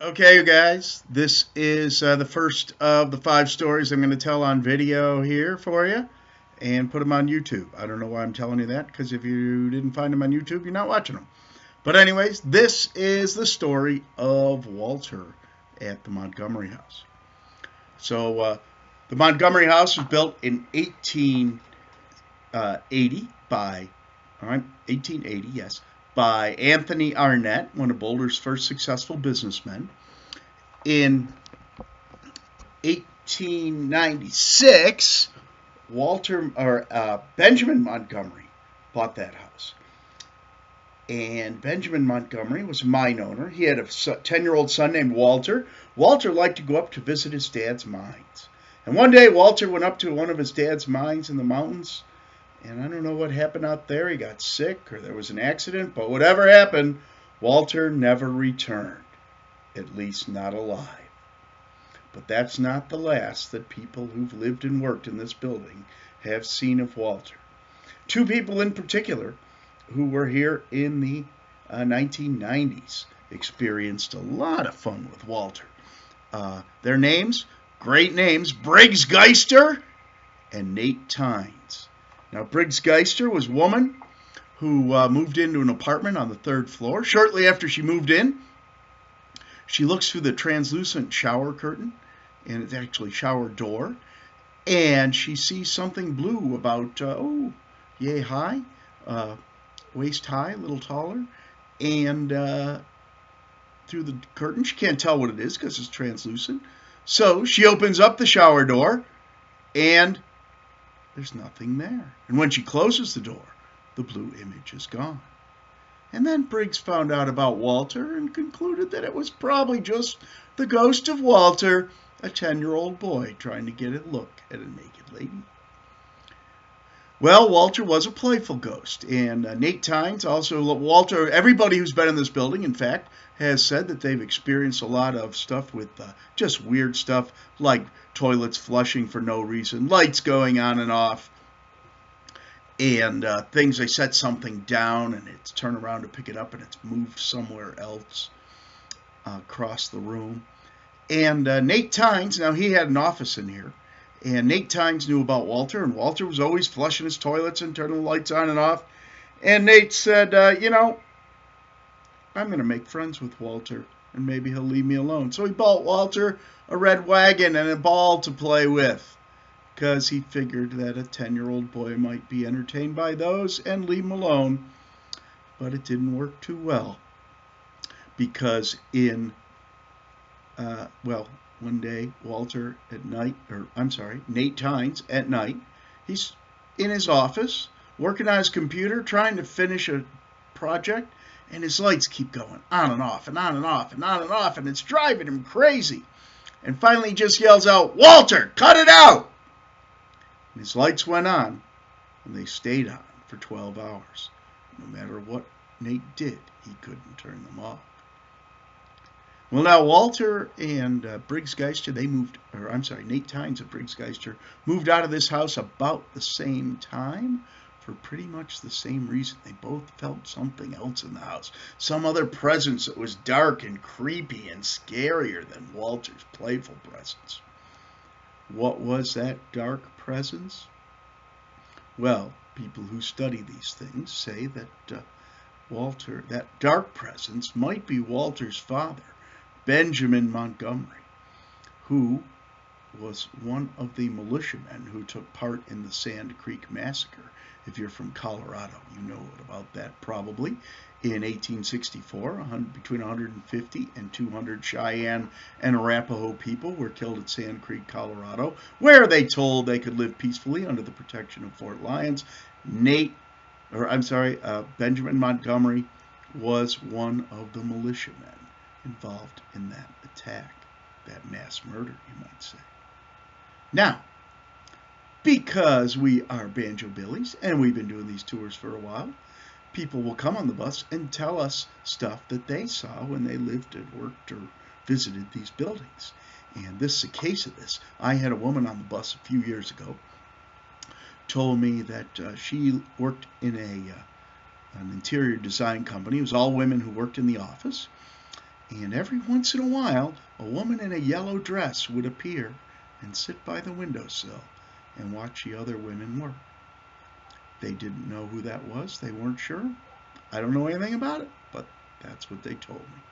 Okay, you guys, this is the first of the 5 stories I'm going to tell on video here for you and put them on YouTube. I don't know why I'm telling you that because if you didn't find them on YouTube, you're not watching them. But, anyways, this is the story of Walter at the Montgomery House. The Montgomery House was built in 1880 by, all right, 1880, yes, by Anthony Arnett, one of Boulder's first successful businessmen. In 1896, Benjamin Montgomery bought that house. And Benjamin Montgomery was a mine owner. He had a 10-year-old son named Walter. Walter liked to go up to visit his dad's mines. And one day, Walter went up to one of his dad's mines in the mountains. And I don't know what happened out there. He got sick or there was an accident. But whatever happened, Walter never returned. At least not alive. But that's not the last that people who've lived and worked in this building have seen of Walter. 2 people in particular who were here in the 1990s experienced a lot of fun with Walter. Their names, great names, Briggs Geister and Nate Tynes. Now, Briggs Geister was a woman who moved into an apartment on the 3rd floor. Shortly after she moved in, she looks through the translucent shower curtain, and it's actually shower door, and she sees something blue about, yay high, waist high, a little taller, and through the curtain, she can't tell what it is because it's translucent. So she opens up the shower door, and there's nothing there. And when she closes the door, the blue image is gone. And then Briggs found out about Walter and concluded that it was probably just the ghost of Walter, a 10-year-old boy trying to get a look at a naked lady. Well, Walter was a playful ghost, and Nate Tynes, also Walter, everybody who's been in this building, in fact, has said that they've experienced a lot of stuff with just weird stuff like toilets flushing for no reason, lights going on and off, and things they set something down and it's turned around to pick it up and it's moved somewhere else across the room. And Nate Tynes, now he had an office in here, and Nate Tynes knew about Walter, and Walter was always flushing his toilets and turning the lights on and off. And Nate said, I'm going to make friends with Walter, and maybe he'll leave me alone. So he bought Walter a red wagon and a ball to play with, because he figured that a 10-year-old boy might be entertained by those and leave him alone. But it didn't work too well, because one day, Nate Tynes at night, he's in his office, working on his computer, trying to finish a project, and his lights keep going on and off and on and off and on and off, and it's driving him crazy. And finally he just yells out, "Walter, cut it out!" And his lights went on, and they stayed on for 12 hours. No matter what Nate did, he couldn't turn them off. Well, now Walter and Briggs Geister, Nate Tynes and Briggs Geister moved out of this house about the same time for pretty much the same reason. They both felt something else in the house, some other presence that was dark and creepy and scarier than Walter's playful presence. What was that dark presence? Well, people who study these things say that that dark presence might be Walter's father, Benjamin Montgomery, who was one of the militiamen who took part in the Sand Creek Massacre. If you're from Colorado, you know about that probably. In 1864, between 150 and 200 Cheyenne and Arapaho people were killed at Sand Creek, Colorado, where they told they could live peacefully under the protection of Fort Lyons. Benjamin Montgomery was one of the militiamen involved in that attack, that mass murder, you might say. Now, because we are Banjo Billies and we've been doing these tours for a while, people will come on the bus and tell us stuff that they saw when they lived and worked or visited these buildings. And this is a case of this. I had a woman on the bus a few years ago told me that she worked in an interior design company. It was all women who worked in the office. And every once in a while, a woman in a yellow dress would appear and sit by the windowsill and watch the other women work. They didn't know who that was. They weren't sure. I don't know anything about it, but that's what they told me.